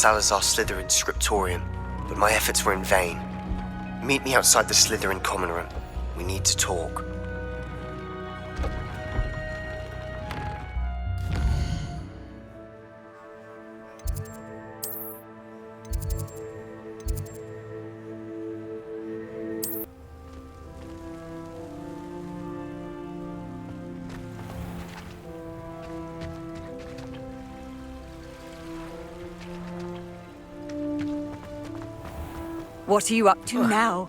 Salazar Slytherin's scriptorium, but my efforts were in vain. Meet me outside the Slytherin common room. We need to talk. What are you up to now?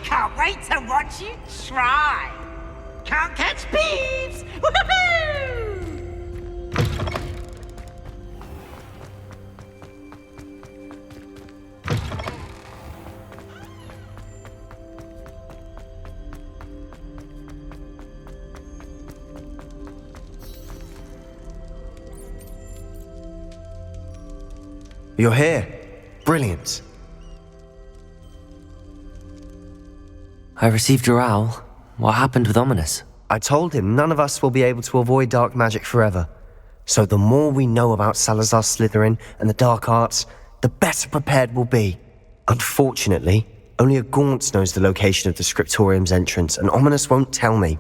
Can't wait to watch you try. Can't catch thieves! Woohoo! You're here. Brilliant. I received your owl. What happened with Ominous? I told him none of us will be able to avoid dark magic forever. So the more we know about Salazar Slytherin and the dark arts, the better prepared we'll be. Unfortunately, only a Gaunt knows the location of the scriptorium's entrance, and Ominous won't tell me.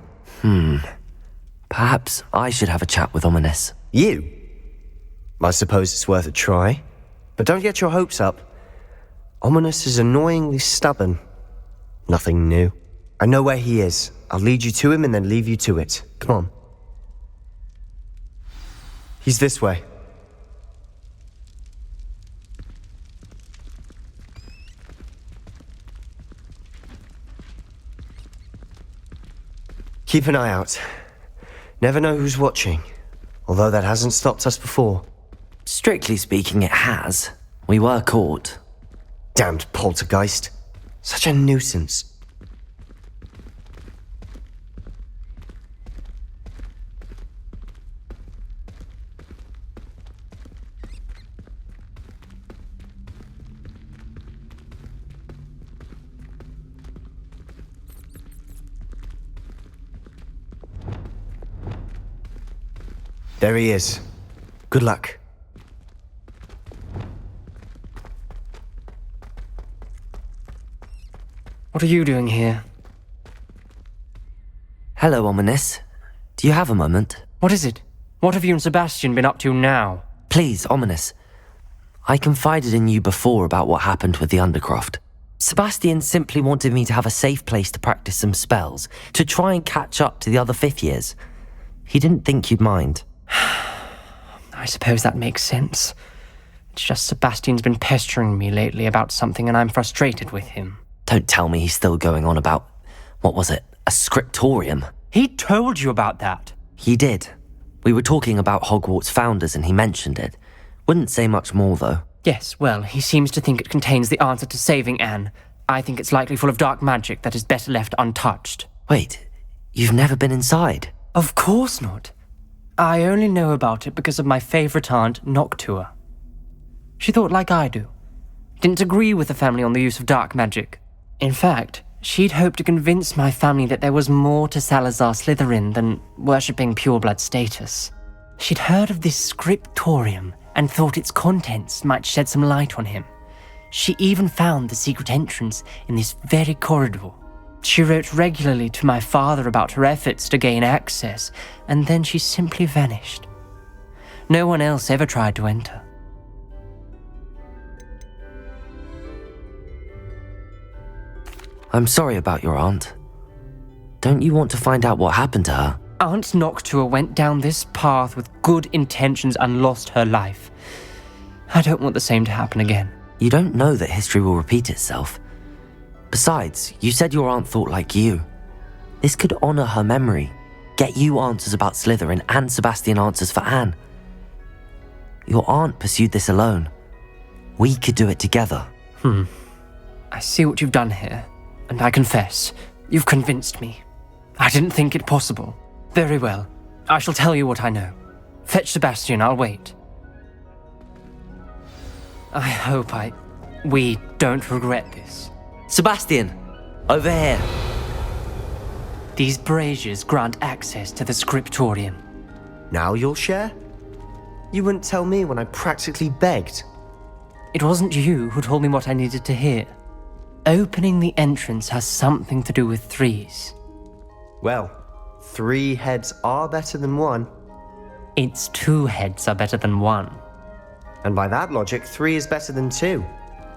Perhaps I should have a chat with Ominous. You? I suppose it's worth a try. But don't get your hopes up. Ominous is annoyingly stubborn. Nothing new. I know where he is. I'll lead you to him and then leave you to it. Come on. He's this way. Keep an eye out. Never know who's watching. Although that hasn't stopped us before. Strictly speaking, it has. We were caught. Damned poltergeist. Such a nuisance. There he is. Good luck. What are you doing here? Hello, Ominous. Do you have a moment? What is it? What have you and Sebastian been up to now? Please, Ominous. I confided in you before about what happened with the Undercroft. Sebastian simply wanted me to have a safe place to practice some spells, to try and catch up to the other fifth years. He didn't think you'd mind. I suppose that makes sense. It's just Sebastian's been pestering me lately about something and I'm frustrated with him. Don't tell me he's still going on about, what was it, a scriptorium? He told you about that. He did. We were talking about Hogwarts founders and he mentioned it. Wouldn't say much more, though. Yes, well, he seems to think it contains the answer to saving Anne. I think it's likely full of dark magic that is better left untouched. Wait, you've never been inside? Of course not. I only know about it because of my favourite aunt, Noctua. She thought like I do. Didn't agree with the family on the use of dark magic. In fact, she'd hoped to convince my family that there was more to Salazar Slytherin than worshipping pureblood status. She'd heard of this scriptorium and thought its contents might shed some light on him. She even found the secret entrance in this very corridor. She wrote regularly to my father about her efforts to gain access, and then she simply vanished. No one else ever tried to enter. I'm sorry about your aunt. Don't you want to find out what happened to her? Aunt Noctua went down this path with good intentions and lost her life. I don't want the same to happen again. You don't know that history will repeat itself. Besides, you said your aunt thought like you. This could honor her memory, get you answers about Slytherin and Sebastian answers for Anne. Your aunt pursued this alone. We could do it together. I see what you've done here, and I confess, you've convinced me. I didn't think it possible. Very well, I shall tell you what I know. Fetch Sebastian, I'll wait. I hope we don't regret this. Sebastian! Over here! These braziers grant access to the scriptorium. Now you'll share? You wouldn't tell me when I practically begged. It wasn't you who told me what I needed to hear. Opening the entrance has something to do with threes. Well, 3 heads are better than 1. It's 2 heads are better than 1. And by that logic, 3 is better than 2.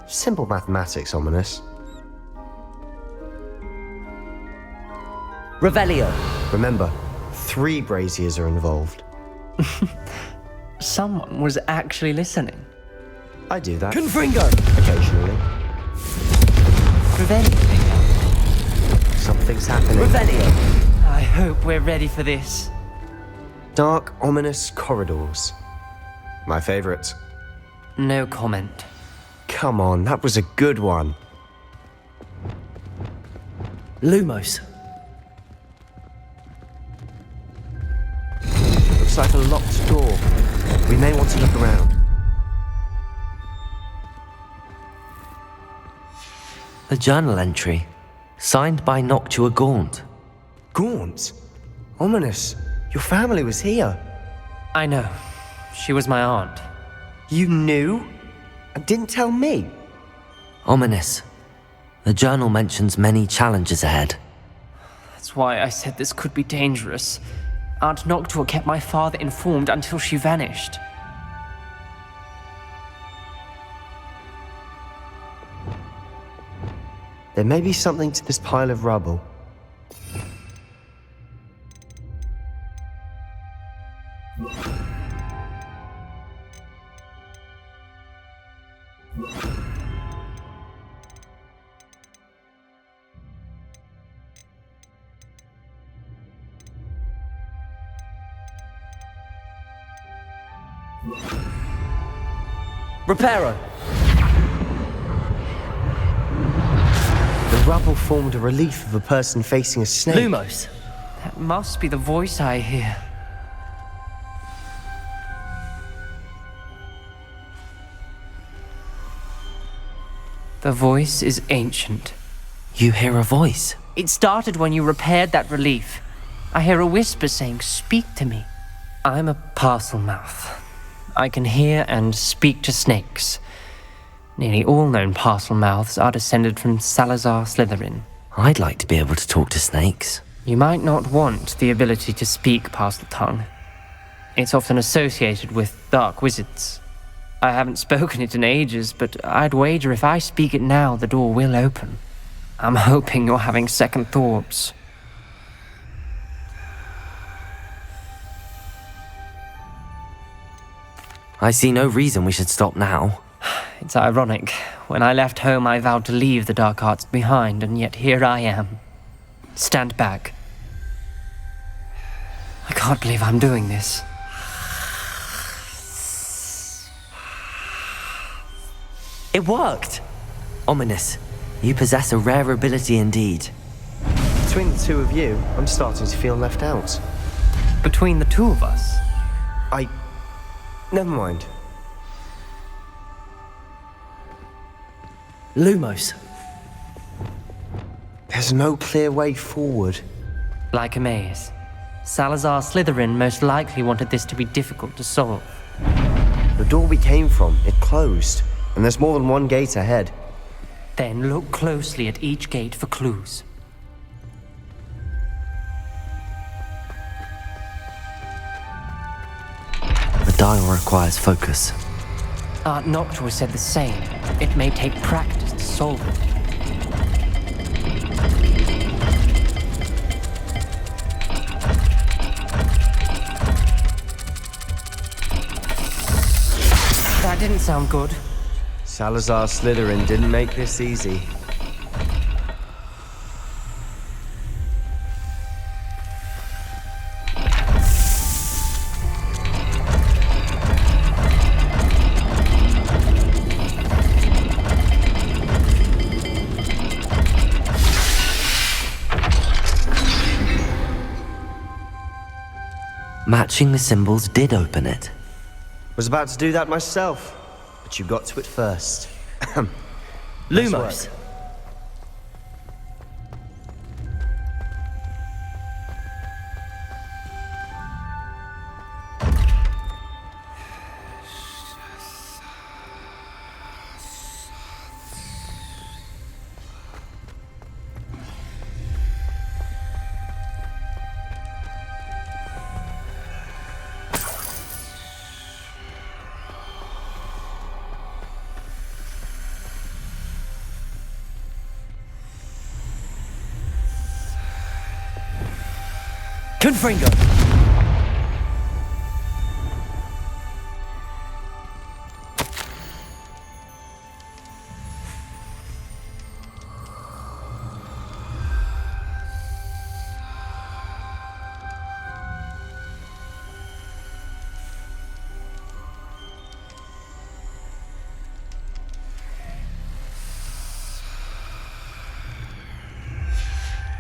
Simple mathematics, ominous. Revelio! Remember, 3 braziers are involved. Someone was actually listening. I do that. Confringo! Occasionally. Revelio. Something's happening. Revelio! I hope we're ready for this. Dark, ominous corridors. My favorite. No comment. Come on, that was a good one. Lumos. Looks like a locked door. We may want to look around. A journal entry, signed by Noctua Gaunt. Gaunt? Ominous. Your family was here. I know. She was my aunt. You knew? And didn't tell me? Ominous. The journal mentions many challenges ahead. That's why I said this could be dangerous. Aunt Noctua kept my father informed until she vanished. There may be something to this pile of rubble. Reparo! The rubble formed a relief of a person facing a snake. Lumos! That must be the voice I hear. The voice is ancient. You hear a voice. It started when you repaired that relief. I hear a whisper saying, "Speak to me." I'm a parcel mouth. I can hear and speak to snakes. Nearly all known parcel mouths are descended from Salazar Slytherin. I'd like to be able to talk to snakes. You might not want the ability to speak parcel tongue. It's often associated with dark wizards. I haven't spoken it in ages, but I'd wager if I speak it now, the door will open. I'm hoping you're having second thoughts. I see no reason we should stop now. It's ironic. When I left home, I vowed to leave the dark arts behind, and yet here I am. Stand back. I can't believe I'm doing this. It worked! Ominous. You possess a rare ability indeed. Between the 2 of you, I'm starting to feel left out. Between the 2 of us, Never mind. Lumos. There's no clear way forward. like a maze. Salazar Slytherin most likely wanted this to be difficult to solve. The door we came from, it closed, and there's more than one gate ahead. Then look closely at each gate for clues. The dial requires focus. Aunt Noctua said the same. It may take practice to solve it. sound good. Salazar Slytherin didn't make this easy. Matching the symbols did open it. Was about to do that myself, but you got to it first. Lumos. Confringo!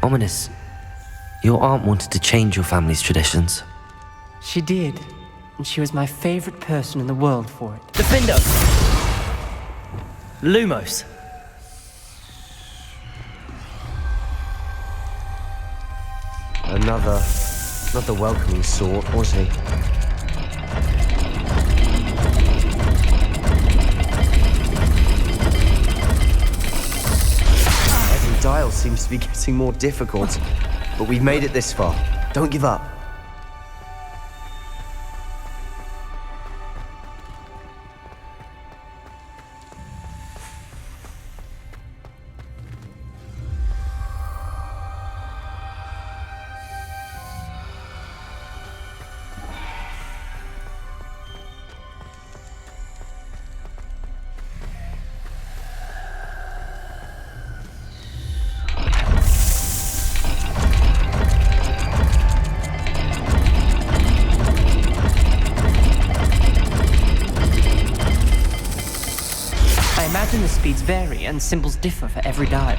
Ominous. Your aunt wanted to change your family's traditions. She did, and she was my favorite person in the world for it. Defendo! Lumos. Another, not the welcoming sort, was he? Every dial seems to be getting more difficult. But we've made it this far. Don't give up. I imagine the speeds vary and symbols differ for every dial.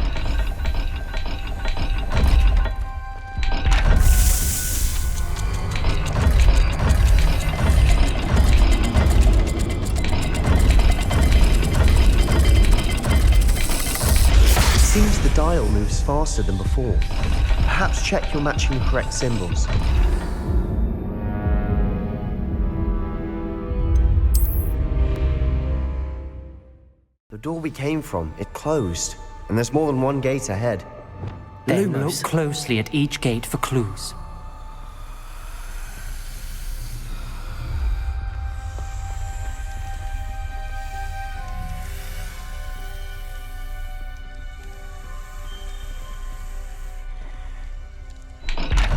It seems the dial moves faster than before. Perhaps check you're matching the correct symbols. The door we came from, it closed, and there's more than one gate ahead. Then look closely at each gate for clues.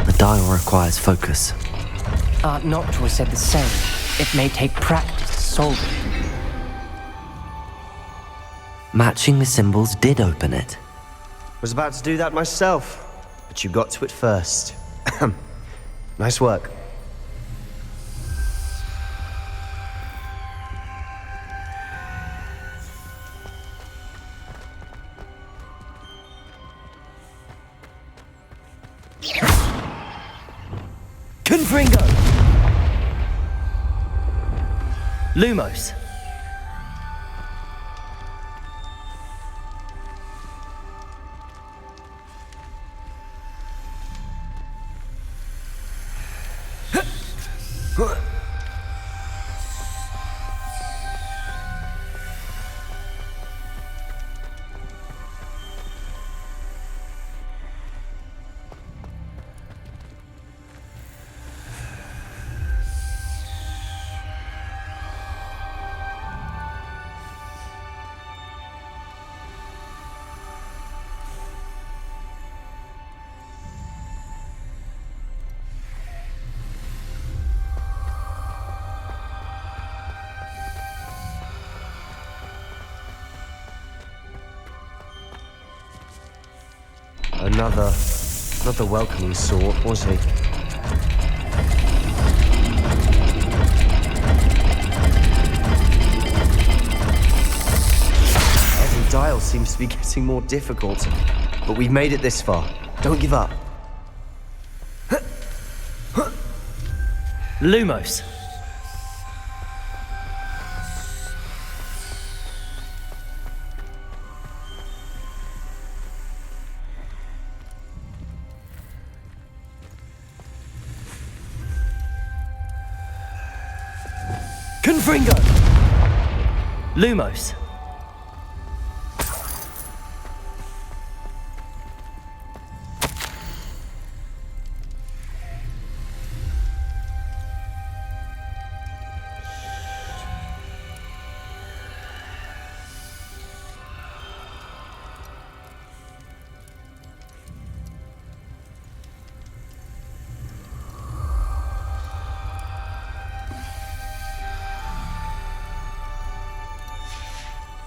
The dial requires focus. Aunt Noctua said the same. It may take practice to solve it. Matching the symbols did open it. Was about to do that myself, but you got to it first. Nice work. Confringo! Lumos. Not the welcoming sort, was he? Every dial seems to be getting more difficult, but we've made it this far. Don't give up. Lumos. Confringo! Lumos.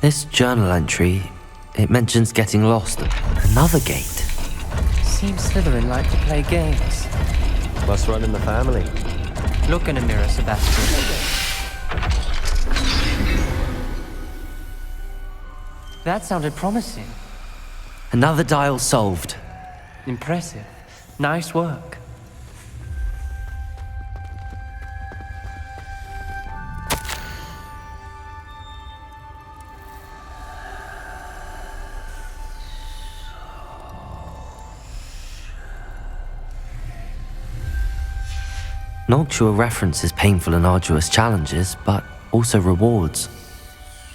This journal entry, it mentions getting lost at another gate. Seems Slytherin like to play games. Must run in the family. Look in a mirror, Sebastian. That sounded promising. Another dial solved. Impressive. Nice work. Noctua references painful and arduous challenges, but also rewards.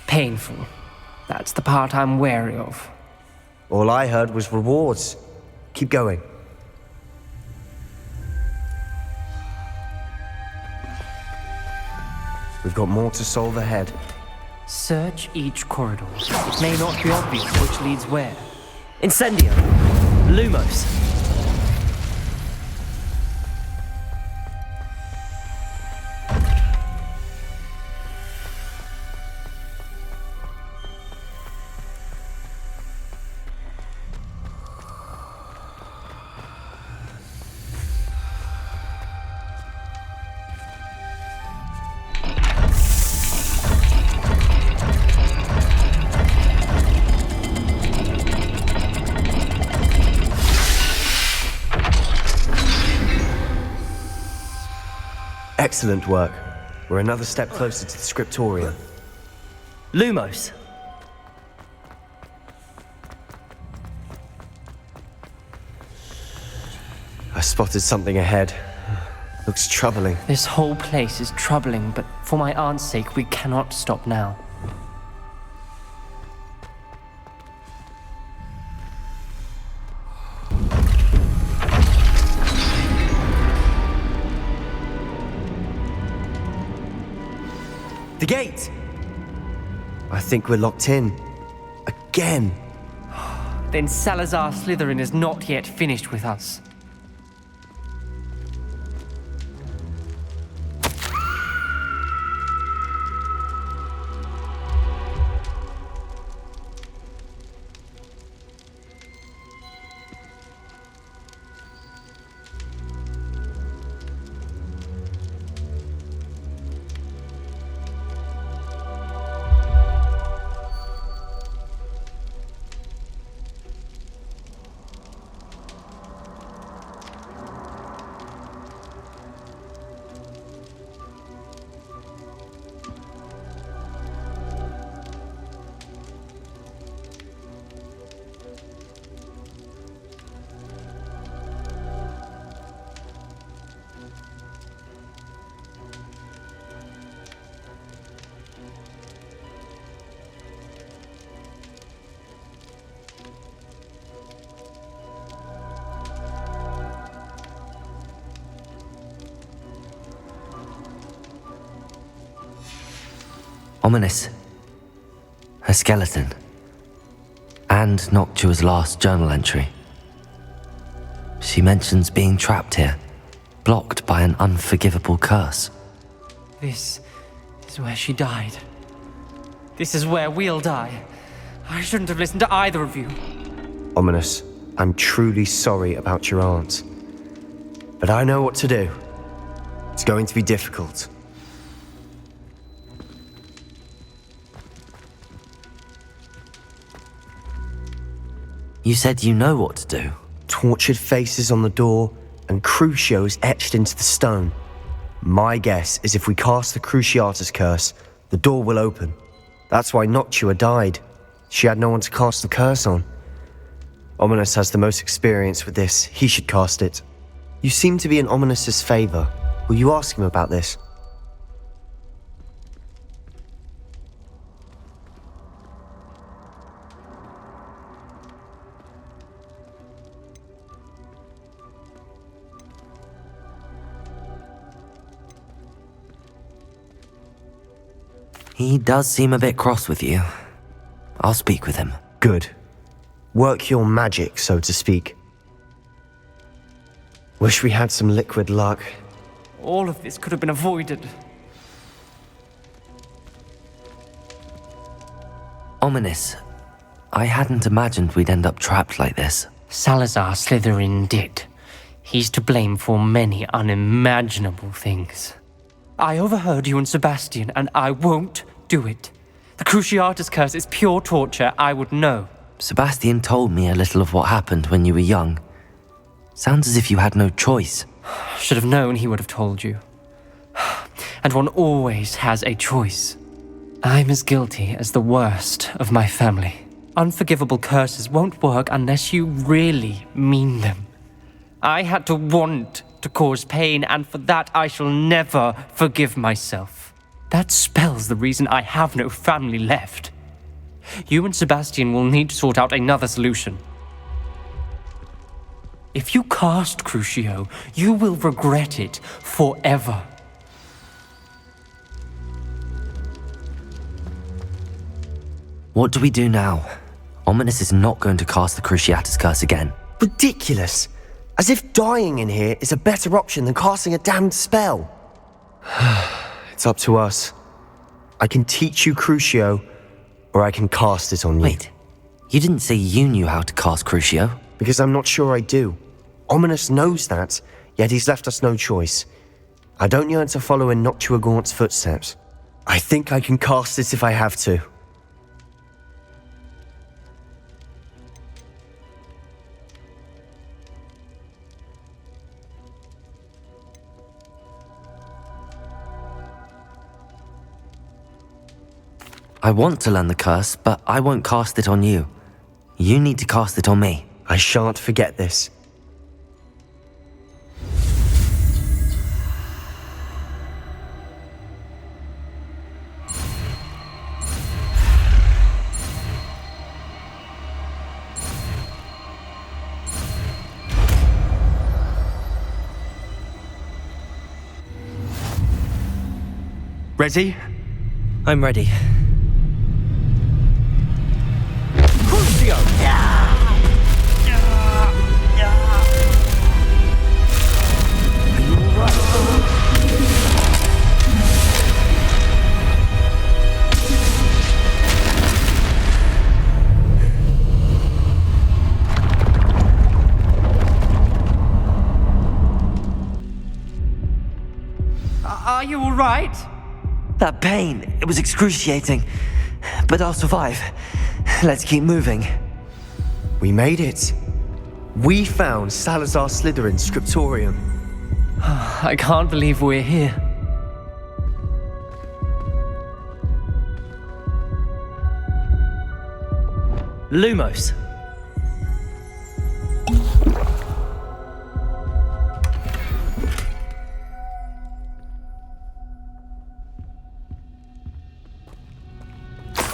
Painful. That's the part I'm wary of. All I heard was rewards. Keep going. We've got more to solve ahead. Search each corridor. It may not be obvious which leads where. Incendio. Lumos. Excellent work. We're another step closer to the scriptorium. Lumos. I spotted something ahead. Looks troubling. This whole place is troubling, but for my aunt's sake, we cannot stop now. The gate! I think we're locked in. Again. Then Salazar Slytherin is not yet finished with us. Ominous. Her skeleton. And Noctua's last journal entry. She mentions being trapped here, blocked by an unforgivable curse. This is where she died. This is where we'll die. I shouldn't have listened to either of you. Ominous. I'm truly sorry about your aunt. But I know what to do. It's going to be difficult. You said you know what to do. Tortured faces on the door and crucios etched into the stone. My guess is if we cast the Cruciatus curse, the door will open. That's why Noctua died. She had no one to cast the curse on. Ominous has the most experience with this. He should cast it. You seem to be in Ominous's favor. Will you ask him about this? He does seem a bit cross with you. I'll speak with him. Good. Work your magic, so to speak. Wish we had some liquid luck. All of this could have been avoided. Ominous. I hadn't imagined we'd end up trapped like this. Salazar Slytherin did. He's to blame for many unimaginable things. I overheard you and Sebastian, and I won't do it. The Cruciatus curse is pure torture, I would know. Sebastian told me a little of what happened when you were young. Sounds as if you had no choice. Should have known he would have told you. And one always has a choice. I'm as guilty as the worst of my family. Unforgivable curses won't work unless you really mean them. I had to want to cause pain, and for that I shall never forgive myself. That spells the reason I have no family left. You and Sebastian will need to sort out another solution. If you cast Crucio, you will regret it forever. What do we do now? Ominous is not going to cast the Cruciatus curse again. Ridiculous! As if dying in here is a better option than casting a damned spell. It's up to us. I can teach you Crucio, or I can cast it on you. Wait, you didn't say you knew how to cast Crucio? Because I'm not sure I do. Ominous knows that, yet he's left us no choice. I don't yearn to follow in Noctua Gaunt's footsteps. I think I can cast it if I have to. I want to learn the curse, but I won't cast it on you. You need to cast it on me. I shan't forget this. Ready? I'm ready. Are you all right? That pain, it was excruciating. But I'll survive. Let's keep moving. We made it. We found Salazar Slytherin's scriptorium. I can't believe we're here. Lumos.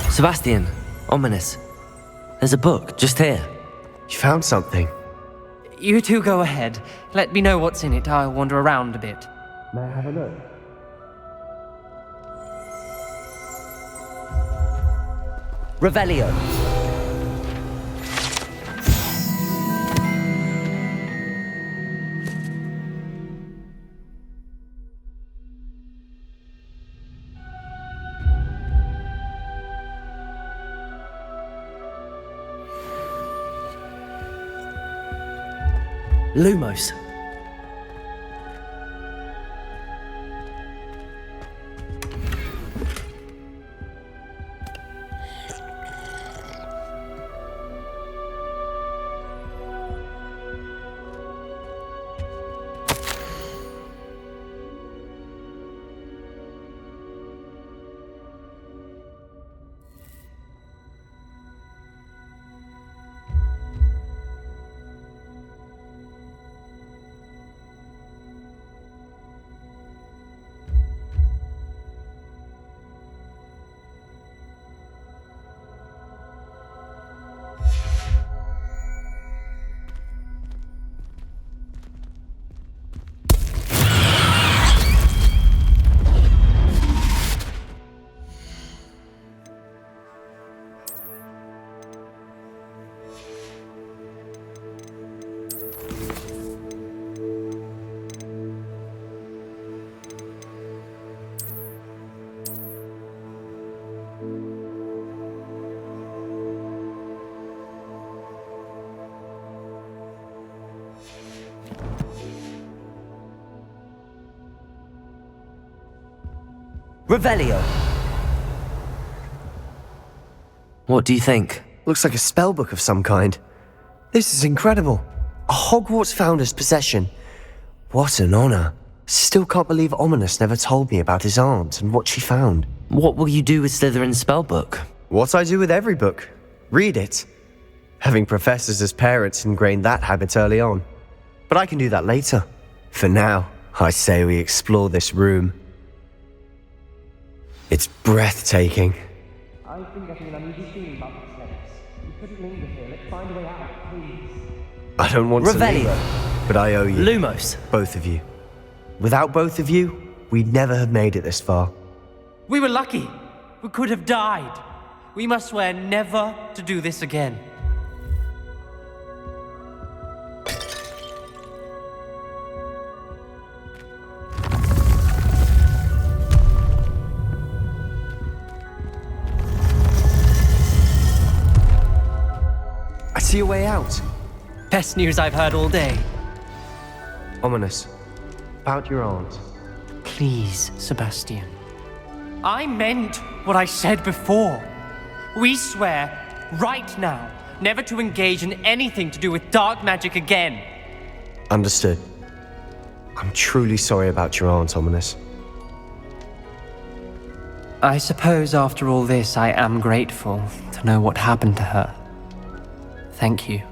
Sebastian, Ominous. There's a book just here. You found something. You two go ahead. Let me know what's in it. I'll wander around a bit. May I have a look? Revelio. Lumos. Revelio. What do you think? Looks like a spellbook of some kind. This is incredible. A Hogwarts founder's possession. What an honor. Still can't believe Ominous never told me about his aunt and what she found. What will you do with Slytherin's spellbook? What I do with every book. Read it. Having professors as parents ingrained that habit early on. But I can do that later. For now, I say we explore this room. It's breathtaking. I've been getting an uneasy feeling about this place. We couldn't linger here. Let's find a way out, please. I don't want Revelio. to linger, but I owe you. Lumos. Both of you. Without both of you, we'd never have made it this far. We were lucky. We could have died. We must swear never to do this again. I see a way out. Best news I've heard all day. Ominous. About your aunt. Please, Sebastian. I meant what I said before. We swear, right now, never to engage in anything to do with dark magic again. Understood. I'm truly sorry about your aunt, Ominous. I suppose after all this, I am grateful to know what happened to her. Thank you.